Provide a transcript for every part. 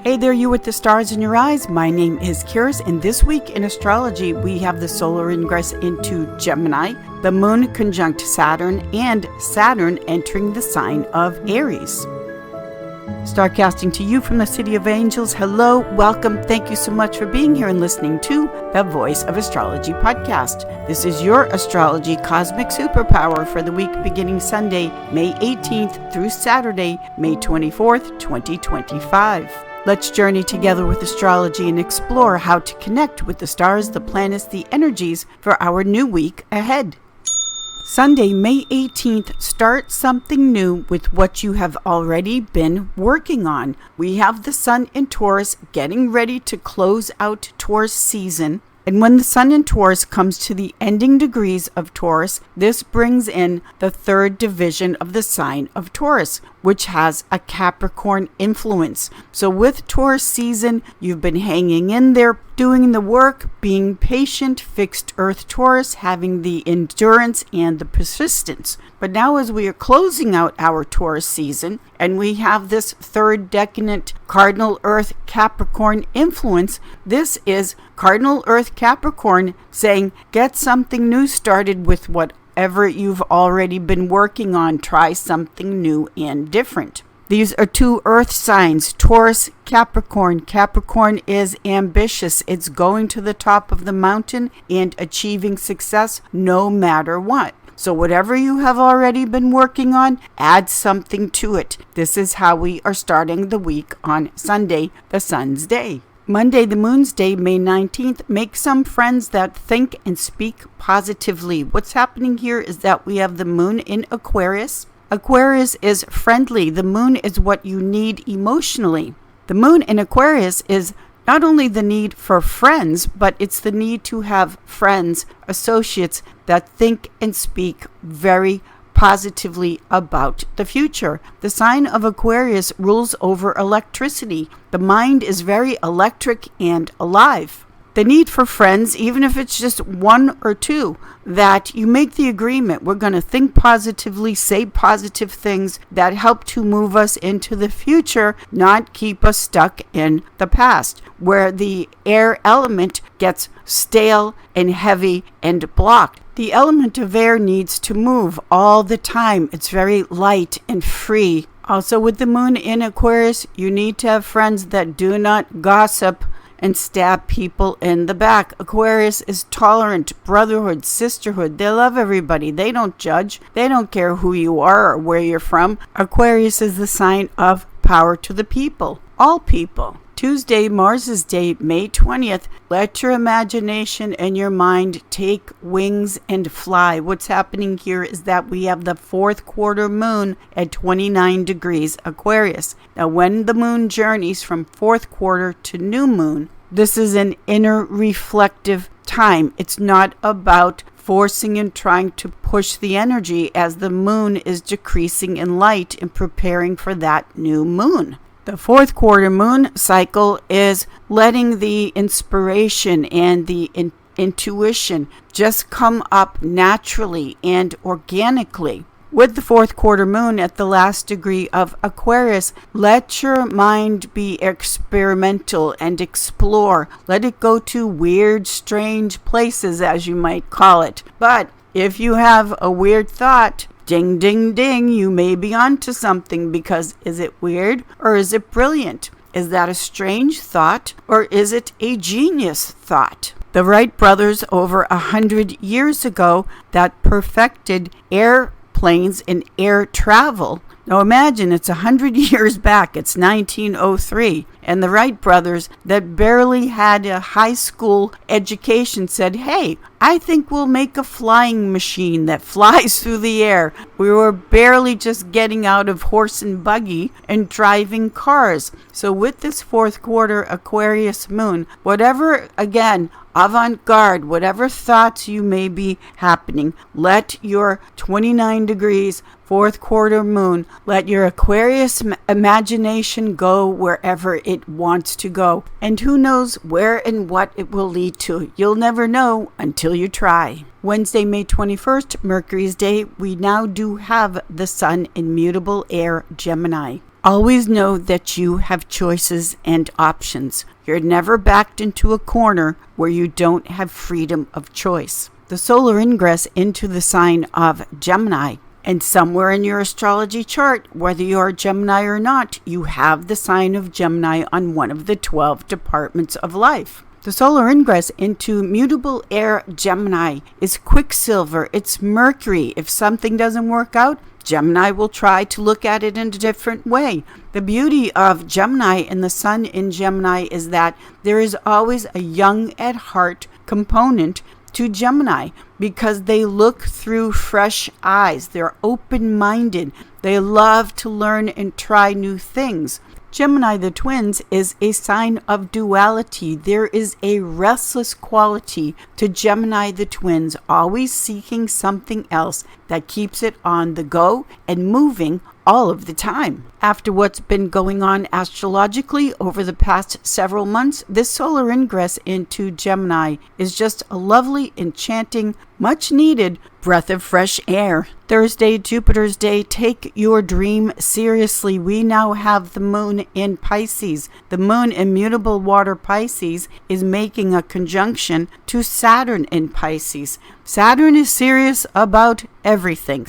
Hey there, you with the stars in your eyes. My name is Kiris, and this week in astrology, we have the solar ingress into Gemini, the moon conjunct Saturn, and Saturn entering the sign of Aries. Starcasting to you from the City of Angels. Hello, welcome. Thank you so much for being here and listening to the Voice of Astrology podcast. This is your astrology cosmic superpower for the week beginning Sunday, May 18th through Saturday, May 24th, 2025. Let's journey together with astrology and explore how to connect with the stars, the planets, the energies for our new week ahead. Sunday, May 18th, start something new with what you have already been working on. We have the Sun in Taurus getting ready to close out Taurus season. And when the Sun in Taurus comes to the ending degrees of Taurus, this brings in the third division of the sign of Taurus, which has a Capricorn influence. So with Taurus season, you've been hanging in there, doing the work, being patient, fixed Earth Taurus, having the endurance and the persistence. But now as we are closing out our Taurus season, and we have this third decadent Cardinal Earth Capricorn influence, this is Cardinal Earth Capricorn saying, get something new started with whatever you've already been working on. Try something new and different. These are two earth signs, Taurus, Capricorn. Capricorn is ambitious. It's going to the top of the mountain and achieving success no matter what. So whatever you have already been working on, add something to it. This is how we are starting the week on Sunday, the Sun's Day. Monday, the Moon's Day, May 19th, make some friends that think and speak positively. What's happening here is that we have the Moon in Aquarius. Aquarius is friendly. The Moon is what you need emotionally. The Moon in Aquarius is not only the need for friends, but it's the need to have friends, associates that think and speak very positively about the future. The sign of Aquarius rules over electricity. The mind is very electric and alive. The need for friends, even if it's just one or two, that you make the agreement. We're going to think positively, say positive things that help to move us into the future, not keep us stuck in the past, where the air element gets stale and heavy and blocked. The element of air needs to move all the time. It's very light and free. Also, with the Moon in Aquarius, you need to have friends that do not gossip and stab people in the back. Aquarius is tolerant, brotherhood, sisterhood. They love everybody. They don't judge. They don't care who you are or where you're from. Aquarius is the sign of power to the people, all people. Tuesday, Mars's Day, May 20th, let your imagination and your mind take wings and fly. What's happening here is that we have the fourth quarter moon at 29 degrees Aquarius. Now, when the moon journeys from fourth quarter to new moon, this is an inner reflective time. It's not about forcing and trying to push the energy as the moon is decreasing in light and preparing for that new moon. The fourth quarter moon cycle is letting the inspiration and the intuition just come up naturally and organically. With the fourth quarter moon at the last degree of Aquarius, let your mind be experimental and explore. Let it go to weird, strange places, as you might call it. But if you have a weird thought, ding, ding, ding, you may be onto something, because is it weird or is it brilliant? Is that a strange thought or is it a genius thought? The Wright brothers over 100 years ago that perfected airplanes and air travel. Now imagine it's 100 years back, it's 1903, and the Wright brothers that barely had a high school education said, hey, I think we'll make a flying machine that flies through the air. We were barely just getting out of horse and buggy and driving cars. So with this fourth quarter Aquarius moon, whatever, again, avant-garde, whatever thoughts you may be happening, let your 29 degrees fourth quarter moon, let your Aquarius imagination go wherever it wants to go. And who knows where and what it will lead to. You'll never know until you try. Wednesday, May 21st, Mercury's Day, we now do have the Sun in mutable air Gemini. Always know that you have choices and options. You're never backed into a corner where you don't have freedom of choice. The solar ingress into the sign of Gemini. And somewhere in your astrology chart, whether you're Gemini or not, you have the sign of Gemini on one of the 12 departments of life. The solar ingress into mutable air Gemini is Quicksilver. It's Mercury. If something doesn't work out, Gemini will try to look at it in a different way. The beauty of Gemini and the sun in Gemini is that there is always a young at heart component to Gemini because they look through fresh eyes. They're open-minded. They love to learn and try new things. Gemini, the twins, is a sign of duality. There is a restless quality to Gemini, the twins, always seeking something else that keeps it on the go and moving all of the time. After what's been going on astrologically over the past several months, this solar ingress into Gemini is just a lovely, enchanting, much needed breath of fresh air. Thursday, Jupiter's day, take your dream seriously. We now have the moon in Pisces. The moon in mutable water Pisces is making a conjunction to Saturn in Pisces. Saturn is serious about everything.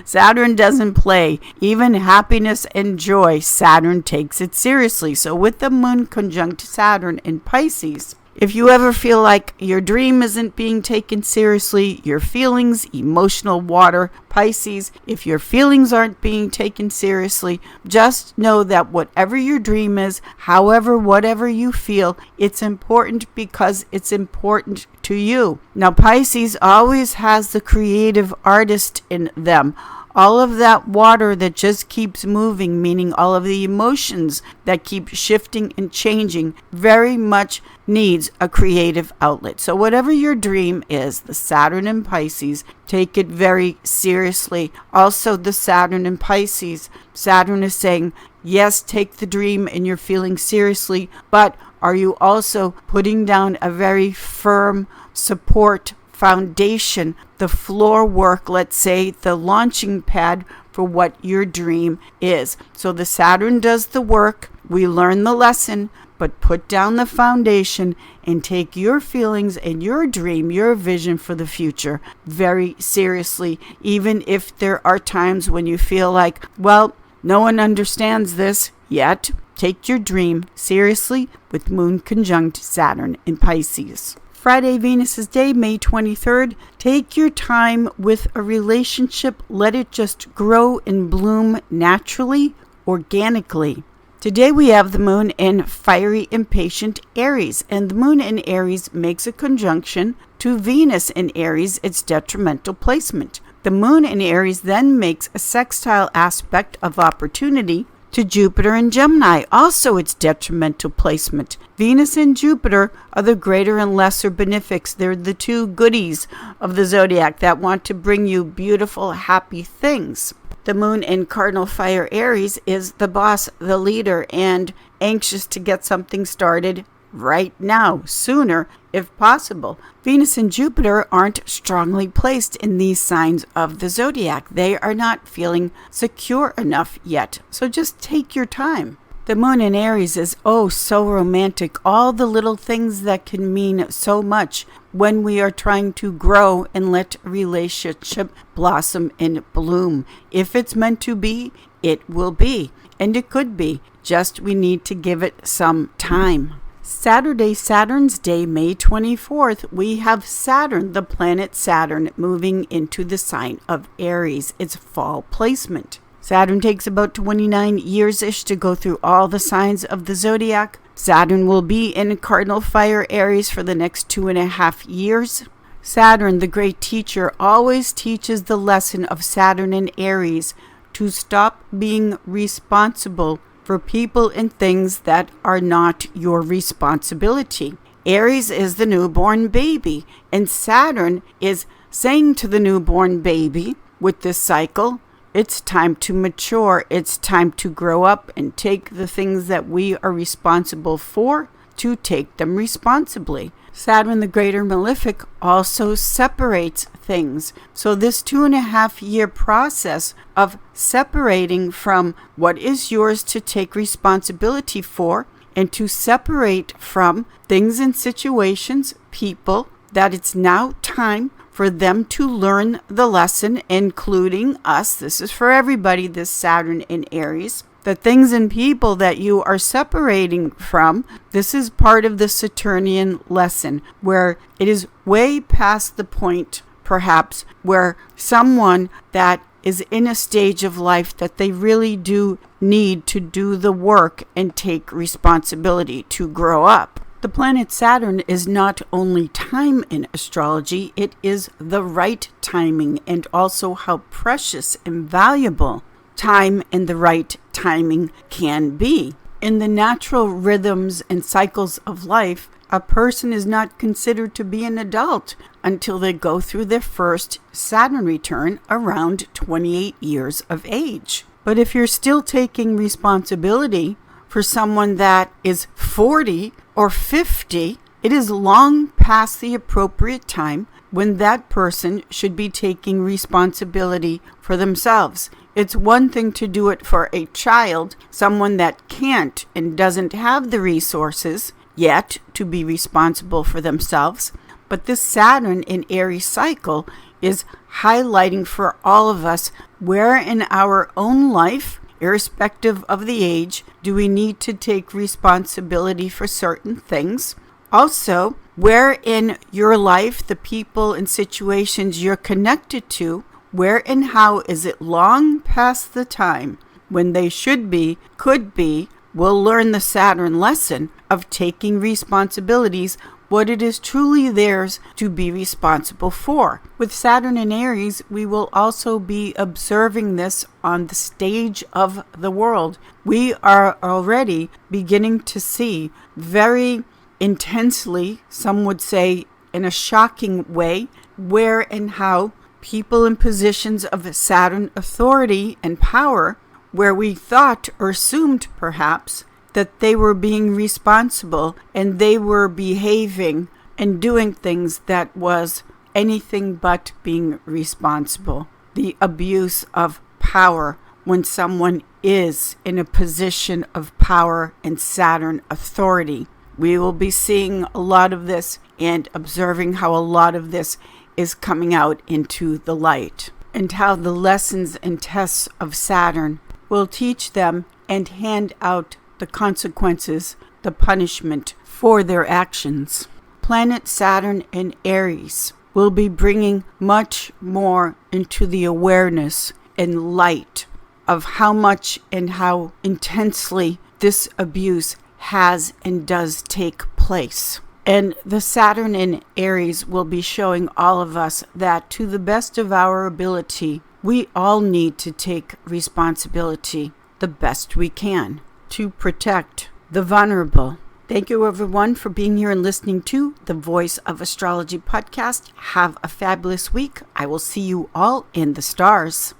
Saturn doesn't play. Even happiness and joy, Saturn takes it seriously. So with the moon conjunct Saturn in Pisces, if you ever feel like your dream isn't being taken seriously, your feelings, emotional water, Pisces, if your feelings aren't being taken seriously, just know that whatever your dream is, however, whatever you feel, it's important because it's important to you. Now, Pisces always has the creative artist in them. All of that water that just keeps moving, meaning all of the emotions that keep shifting and changing, very much needs a creative outlet. So whatever your dream is, the Saturn in Pisces, take it very seriously. Also, the Saturn in Pisces, Saturn is saying, yes, take the dream and your feeling seriously, but are you also putting down a very firm support foundation, the floor work, let's say, the launching pad for what your dream is. So the Saturn does the work, we learn the lesson, but put down the foundation and take your feelings and your dream, your vision for the future very seriously, even if there are times when you feel like, well, no one understands this yet. Take your dream seriously with Moon conjunct Saturn in Pisces. Friday, Venus's day, May 23rd. Take your time with a relationship. Let it just grow and bloom naturally, organically. Today we have the moon in fiery, impatient Aries, and the moon in Aries makes a conjunction to Venus in Aries, its detrimental placement. The moon in Aries then makes a sextile aspect of opportunity to Jupiter and Gemini, also its detrimental placement. Venus and Jupiter are the greater and lesser benefics. They're the two goodies of the zodiac that want to bring you beautiful, happy things. The moon in cardinal fire Aries is the boss, the leader, and anxious to get something started right now, sooner if possible. Venus and Jupiter aren't strongly placed in these signs of the zodiac. They are not feeling secure enough yet. So just take your time. The moon in Aries is so romantic. All the little things that can mean so much when we are trying to grow and let a relationship blossom and bloom. If it's meant to be, it will be. And it could be. Just we need to give it some time. Saturday, Saturn's day, May 24th, we have Saturn, the planet Saturn, moving into the sign of Aries, its fall placement. Saturn takes about 29 years-ish to go through all the signs of the zodiac. Saturn will be in cardinal fire Aries for the next 2.5 years. Saturn, the great teacher, always teaches the lesson of Saturn in Aries to stop being responsible for people and things that are not your responsibility. Aries is the newborn baby, and Saturn is saying to the newborn baby with this cycle, it's time to mature, it's time to grow up and take the things that we are responsible for, to take them responsibly. Saturn, the greater malefic, also separates things. So this 2.5-year process of separating from what is yours to take responsibility for and to separate from things and situations, people, that it's now time for them to learn the lesson, including us. This is for everybody, this Saturn in Aries. The things and people that you are separating from, this is part of the Saturnian lesson, where it is way past the point, perhaps, where someone that is in a stage of life that they really do need to do the work and take responsibility to grow up. The planet Saturn is not only time in astrology, it is the right timing, and also how precious and valuable time and the right timing can be. In the natural rhythms and cycles of life, a person is not considered to be an adult until they go through their first Saturn return around 28 years of age. But if you're still taking responsibility for someone that is 40 or 50, it is long past the appropriate time when that person should be taking responsibility for themselves. It's one thing to do it for a child, someone that can't and doesn't have the resources yet to be responsible for themselves. But this Saturn in Aries cycle is highlighting for all of us where in our own life, irrespective of the age, do we need to take responsibility for certain things. Also, where in your life, the people and situations you're connected to, where and how is it long past the time when they should be, could be, will learn the Saturn lesson of taking responsibilities, what it is truly theirs to be responsible for. With Saturn in Aries, we will also be observing this on the stage of the world. We are already beginning to see very intensely, some would say in a shocking way, where and how people in positions of Saturn authority and power, where we thought or assumed perhaps that they were being responsible and they were behaving and doing things that was anything but being responsible. The abuse of power when someone is in a position of power and Saturn authority. We will be seeing a lot of this and observing how a lot of this is coming out into the light, and how the lessons and tests of Saturn will teach them and hand out the consequences, the punishment for their actions. Planet Saturn in Aries will be bringing much more into the awareness and light of how much and how intensely this abuse has and does take place. And the Saturn in Aries will be showing all of us that to the best of our ability, we all need to take responsibility the best we can to protect the vulnerable. Thank you everyone for being here and listening to the Voice of Astrology podcast. Have a fabulous week. I will see you all in the stars.